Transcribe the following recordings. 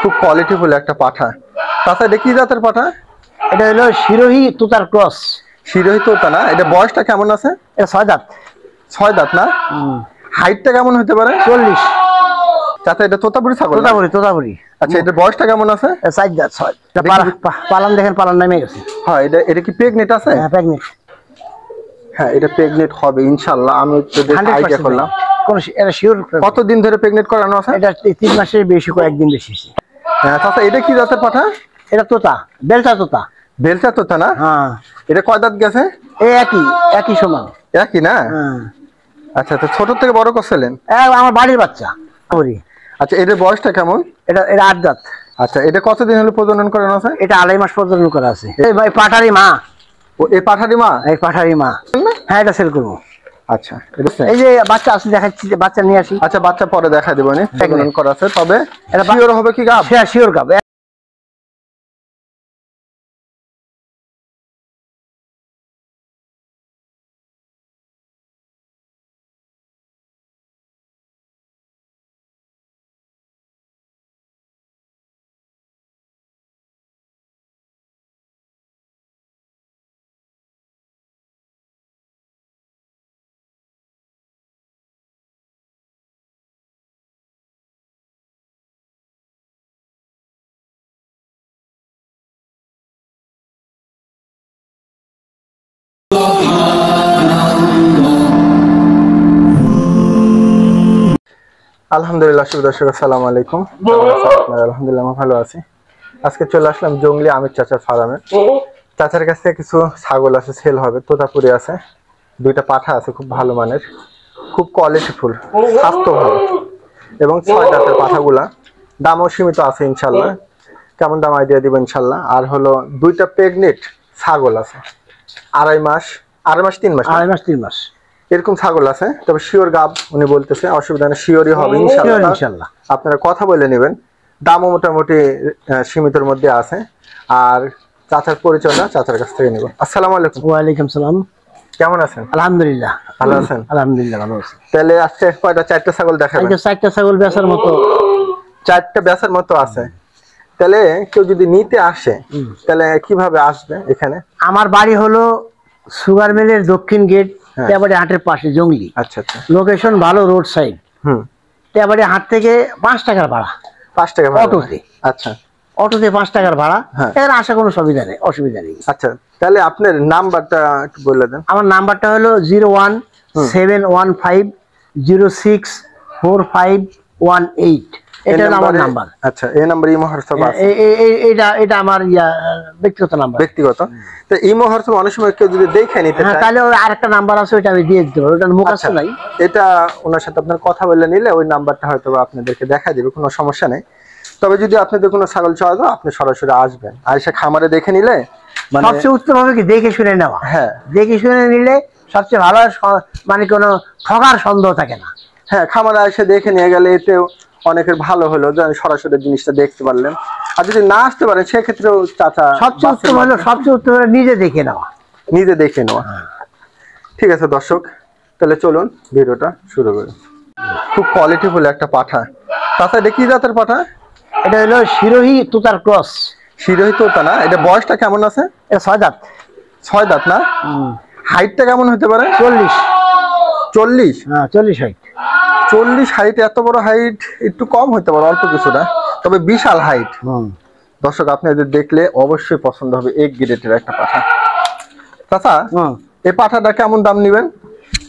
খুব কোয়ালিটিফুল একটা পাঠা। তাছাড়া এটা কি জাতের পাঠা? এটা হলো শিরোহী তোতার ক্রস। শিরোহী তোতা না? এটা বয়সটা কেমন আছে? এটা 6 দাঁত। 6 দাঁত না? হাইটটা কেমন হতে পারে? 40। চাচা এটা তোতাপুরি ছাগল? তোতাপুরি। আচ্ছা, এটার বয়সটা কেমন আছে? 4 দাঁত। 6 পালান দেখেন, পালান নামে গেছে। হ্যাঁ, এটা কি প্রেগনেন্ট আছে? হ্যাঁ, প্রেগনেন্ট। হ্যাঁ, এটা প্রেগনেন্ট হবে ইনশাআল্লাহ। আমি তো আইডিয়া করলাম। কোন এটা শিওর? কতদিন ধরে প্রেগনেন্ট করানো আছে? এটা 3 মাসের বেশি, কয়েকদিন বেশি। হ্যাঁ চাচা, এটা কি জাতের পাঠা? এটা তোতা, বেলচা তোতা। বেলচা তোতা না? হ্যাঁ। এটা কয় দাঁত গেছে? এই একই সমান। একই না? হ্যাঁ। আচ্ছা আচ্ছা, ছোট থেকে বড় করছিলেন? আমার বাড়ির বাচ্চা। আচ্ছা, এটার বয়সটা কেমন? এটা 8 দাঁত। আচ্ছা, এটা কতদিন হলো প্রজনন করানো আছে? এটা 2.5 মাস প্রজনন করা আছে। এই ভাই পাঠারি মা। ও, এই পাঠারি মা? এই পাঠারি মা। হ্যাঁ, এটা সেল করবো। আচ্ছা, এই যে বাচ্চা আছে, দেখাচ্ছি, বাচ্চা নিয়ে আসি। আচ্ছা, বাচ্চা পরে দেখা দেবো। প্রজনন করা আছে, তবে এটা শিওর হবে কি গাব? হ্যাঁ, শিওর গাব। আলহামদুলিল্লাহ, দর্শক আসসালামু আলাইকুম। আলহামদুলিল্লাহ আমি ভালো আছি। আজকে চলে আসলাম জঙ্গলি আমির চাচার ফার্মে। চাচার কাছ থেকে কিছু ছাগল আছে, সেল হবে। তোতাপুরি আছে, 2টা পাঠা আছে, খুব ভালো মানের, খুব কোয়ালিটিফুল, স্বাস্থ্য ভালো, এবং 6 দাঁতের পাঠাগুলা। দামও সীমিত আছে ইনশাল্লাহ। কেমন দাম আইডিয়া দিব ইনশাল্লাহ। আর হলো 2টা প্রেগনেন্ট ছাগল আছে, 2.5 মাস 3 মাস এরকম ছাগল আছে। তবে শিওর গাব উনি বলতেছে, অসুবিধা নেই, শিওরই হবে ইনশাআল্লাহ। আপনারা কথা বলে নেবেন। দামও মোটামুটি সীমিতের মধ্যে আছে। আর চাচার পরিচয়টা চাচার কাছ থেকে নেব। আসসালামু আলাইকুম। ওয়ালাইকুম সালাম। কেমন আছেন? আলহামদুলিল্লাহ ভালো আছেন? আলহামদুলিল্লাহ ভালো আছি। তাহলে আজকে কয়টা? 4টা ছাগল দেখাবেন? 4টা ছাগল বেচার মতো। 4টা বেচার মতো আছে। তাহলে কেউ যদি নিতে আসে তাহলে কিভাবে আসবে এখানে? আমার বাড়ি হলো সুগার মিলের দক্ষিণ গেট, তেবাড়ি হাটের পাশে, জঙ্গলি। আচ্ছা আচ্ছা, লোকেশন ভালো, রোড সাইড। তেবাড়ি হাট থেকে 5 টাকার ভাড়া। 5 টাকা অটোতে? আচ্ছা, অটোতে 5 টাকার ভাড়া। এর আসা কোনো অসুবিধা নেই। আচ্ছা, তাহলে আপনার নাম্বারটা একটু বলে দেন। আমার নাম্বারটা হলো 01715064518। এটা আমার নাম্বার। আচ্ছা, এই নাম্বার ইমো হোয়াটসঅ্যাপ আছে? এটা আমার ব্যক্তিগত নাম্বার। ব্যক্তিগত? তো ইমো হোয়াটসঅ্যাপ অনেক সময় কেউ যদি দেখে নিতে চায়, তাহলে আরেকটা নাম্বার আছে, ওটা আমি দিয়ে দিতে পারবো। ওটার মুখস্থ নাই। এটা ওনার সাথে আপনার কথা বলে নিলে ওই নাম্বারটা হয়তো আপনাদেরকে দেখা দিবে, কোনো সমস্যা নেই। তবে যদি আপনাদের কোনো ছাগল চাওয়া যায়, আপনি সরাসরি আসবেন, আইসা খামারে দেখে নিলে সবচেয়ে উত্তম হবে কি দেখে শুনে নেওয়া। হ্যাঁ, দেখে শুনে নিলে সবচেয়ে ভালো, মানে কোনো ঠকার সন্দেহ থাকে না। হ্যাঁ, খামারে এসে দেখে নিয়ে গেলে এতে অনেকের ভালো হলো যে সরাসরি জিনিসটা দেখতে পারলেন। আর যদি না আসতে পারেন সেক্ষেত্রেও চাচা সবচেয়ে উত্তম হলো নিজে দেখে নেওয়া। ঠিক আছে দর্শক, তাহলে চলুন ভিডিওটা শুরু করি। খুব কোয়ালিটিফুল একটা পাঠা। চাচা এটা কি জাতের পাঠা? এটা হলো শিরোহী তোতার ক্রস। শিরোহী তোতা না? এটা বয়সটা কেমন আছে? এটা 6 দাঁত। 6 দাঁত না? হাইটটা কেমন হতে পারে? 40। 40? হ্যাঁ, 40 হাইট। 40 হাইট? এত বড় হাইট একটু কম হতে পারে, অল্প কিছুটা, তবে বিশাল হাইট। দর্শক আপনাদের দেখলে অবশ্যই পছন্দ হবে। এক গ্রেডের একটা পাঠা। চাচা এই পাঠাটা কেমন দাম নেবেন?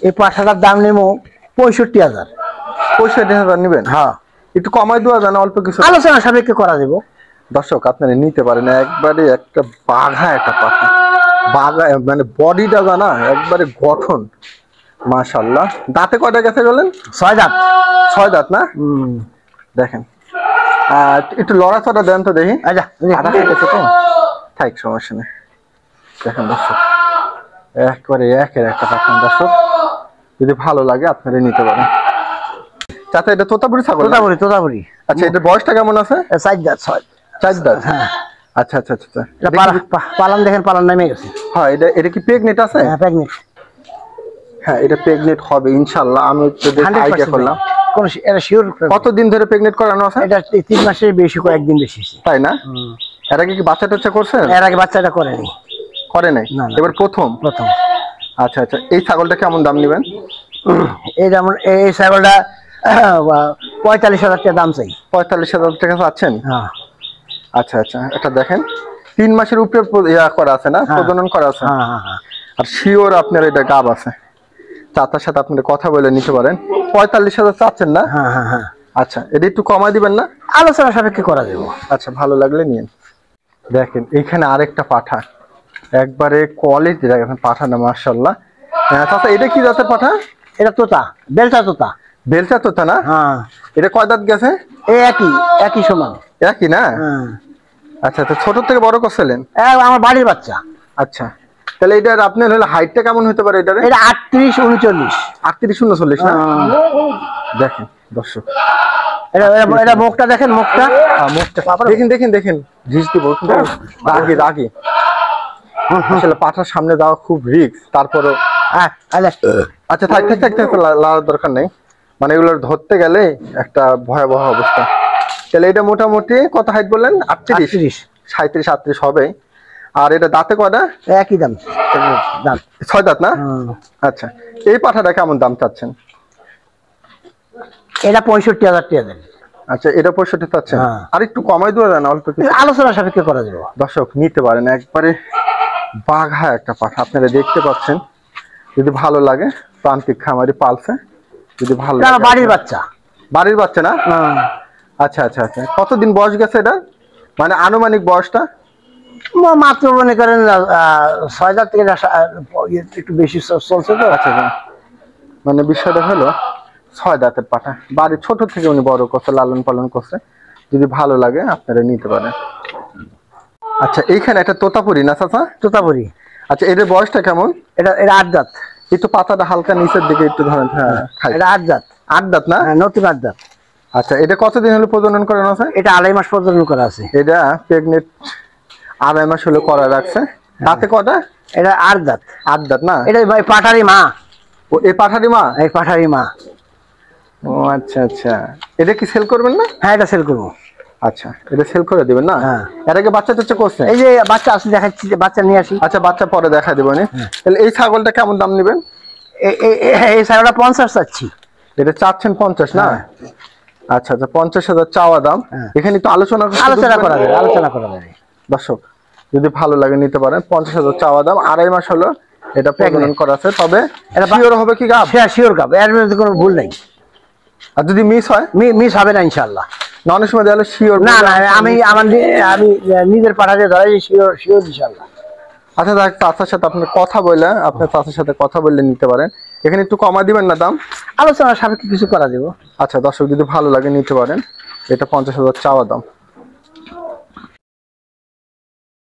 এই পাঠাটার দাম নেব 65,000। 65,000 নেবেন? হ্যাঁ, একটু কমাই দেওয়া যায় না? অল্প কিছু আলোচনা সাপেক্ষে করা দেব। দর্শক আপনারা নিতে পারেন। একবারে একটা বাঘা একটা পাঠা, বাঘা মানে বডিটা জানা, একবারে গঠন মাশাআল্লাহ। দাঁতে কয়টা গেছে বলেন? 6 দাঁত। 6 দাঁত না? দেখেন, একটু লড়াচড়া দেন তো দেখি। থাক, সমস্যা নেই। দেখেন দর্শক, একবারে একের একটা পাঠান। দর্শক যদি ভালো লাগে আপনারা নিতে পারেন। চাচা এটা তোতাপুরি ছাগল? তোতাপুরি। আচ্ছা, এটার বয়সটা কেমন আছে? 4 দাঁত। 4 দাঁত? হ্যাঁ। আচ্ছা আচ্ছা আচ্ছা, পালান দেখেন, পালান নামে গেছে। হ্যাঁ, এটা কি প্রেগনেন্ট আছে? হ্যাঁ, প্রেগনেন্ট। হ্যাঁ, এটা প্রেগনেন্ট হবে ইনশাআল্লাহ। আমি তো আইডিয়া করলাম কোন এটা শিওর। কতদিন ধরে প্রেগনেন্ট করানো আছে? এটা 3 মাসের বেশি, কয়েকদিন বেশি। তাই না? এর আগে কি বাচ্চা টাচ্চা করছেন? এর আগে বাচ্চাটা করেনি। করে নাই, এবার প্রথম। আচ্ছা আচ্ছা, এই ছাগলটা কেমন দাম নেবেন? এই যেমন এই ছাগলটা 45,000 টাকা দাম চাই। 45,000 টাকা চাচ্ছেন? হ্যাঁ। আচ্ছা আচ্ছা, এটা দেখেন 3 মাসের উপরে করা আছে না, প্রজনন করা আছে। আর শিওর আপনার এটা গাব আছে। চাচার সাথে আপনার কথা বলে নিতে পারেন। 45,000 চাচ্ছেন না? হ্যাঁ হ্যাঁ হ্যাঁ। আচ্ছা, এটা একটু কমাই দিবেন না? আলোচনা সাপেক্ষে করা যাবে। আচ্ছা, ভালো লাগলে নিন। দেখেন এইখানে আরেকটা পাঠা, একবারে কোয়ালিটি দেখেন পাঠাটা, মাশাআল্লাহ। চাচা এটা কি জাতের পাঠা? এটা তোতা, বেলচা তোতা। বেলচা তোতা না? হ্যাঁ। এটা কয় দাঁত গেছে? এই একই সমান। একই না? হ্যাঁ। আচ্ছা, তো ছোট থেকে বড় করছিলেন? আমার বাড়ির বাচ্চা। আচ্ছা, তাহলে এটার আপনার হলে হাইটটা কেমন হতে পারে? এটা 38 39। 38 39 না? দেখেন দর্শক, এটা মুখটা দেখেন, মুখটা দেখেন দেখেন দেখেন, ঝিস দিব কিন্তু রাগে রাগে। আসলে পাঠার সামনে যাওয়া খুব রিস্ক, তারপরে আচ্ছা থাক থাক থাক থাক, লাগার দরকার নেই। মানে এগুলো ধরতে গেলে একটা ভয়াবহ অবস্থা। তাহলে এটা মোটামুটি কত হাইট বললেন? 38 37 38 হবে। আর এটা দাঁতে কয়টা? একই দাম, 6 দাঁত না? আচ্ছা, এই পাঠাটা কেমন দাম চাচ্ছেন? এটা 65,000 টাকা দেন। আচ্ছা, এটা 65 চাচ্ছেন? আর একটু কমাই দেওয়া যায় না? অল্প কিছু আলোচনা সাপেক্ষে করা যাবে। দর্শক নিতে পারেন, একবারে বাঘা একটা পাঠা আপনারা দেখতে পাচ্ছেন। যদি ভালো লাগে, প্রান্তিক খামারি পালছে, যদি ভালো লাগে। বাড়ির বাচ্চা। বাড়ির বাচ্চা না? আচ্ছা আচ্ছা আচ্ছা, কতদিন বয়স গেছে এটা? মানে আনুমানিক বয়সটা? মাত্র মনে করেন 6 দাঁত থেকে একটু বেশি চলছে তো। আচ্ছা, মানে বিষয়টা হলো 6 দাঁতের পাঠা, বাড়ি ছোট থেকে উনি বড় করছে, লালন পালন করছে। যদি ভালো লাগে আপনারা নিতে পারেন। আচ্ছা, এইখানে একটা তোতাপুরি না চাচা? তোতাপুরি। আচ্ছা, এদের বয়সটা কেমন? এটা 8 দাঁত। একটু পাতাটা হালকা নিচের দিকে একটু ধরেন। হ্যাঁ, এটা 8 দাঁত। 8 দাঁত না? নতুন 8 দাঁত। আচ্ছা, এটা কতদিন হলো প্রজনন করানো আছে? এটা 2.5 মাস প্রজনন করা আছে। এটা প্রেগনেন্ট 2.5 মাস হলো করা রাখছে। তাতে কটা? এটা 8 দাঁত। 8 দাঁত না? এটা ভাই পাঠারি মা। ও, এই পাঠারি মা? এই পাঠারি মা। ও আচ্ছা আচ্ছা, এটা কি সেল করবেন না? হ্যাঁ, এটা সেল করবো। আচ্ছা, এটা সেল করে দিবেন না? হ্যাঁ। এর আগে বাচ্চা টাচ্চা করছে? এই যে বাচ্চা আছে, দেখাচ্ছি, বাচ্চা নিয়ে আসি। আচ্ছা, বাচ্চা পরে দেখা দেবো। তাহলে এই ছাগলটা কেমন দাম নেবেন? এই ছাগলটা 50 চাচ্ছি। এটা চাচ্ছেন 50 না? আচ্ছা আচ্ছা, 50,000 চাওয়া দাম। এখানে একটু আলোচনা করা যাবে, আলোচনা করা যাবে। দর্শক যদি ভালো লাগে নিতে পারেন। 50,000 চাওয়া দাম, 2.5 মাস হলো এটা প্রেগনেন্ট করা আছে। তবে এটা শিওর হবে কি গাব? হ্যাঁ, শিওর গাব, এর মধ্যে কোনো ভুল নাই। আর যদি মিস হয়? মিস হবে না ইনশাআল্লাহ। অনেক সময় দেখালে শিওর না না, আমি নিজের পাঠাতে ধরাই শিওর শিওর ইনশাআল্লাহ। আচ্ছা, চাচার সাথে আপনার কথা বলে, আপনার চাচার সাথে কথা বললে নিতে পারেন। এখানে একটু কমা দিবেন না দাম? আলোচনা সাপেক্ষে কিছু করা দেবো। আচ্ছা দর্শক, যদি ভালো লাগে নিতে পারেন। এটা 50,000 চাওয়া দাম।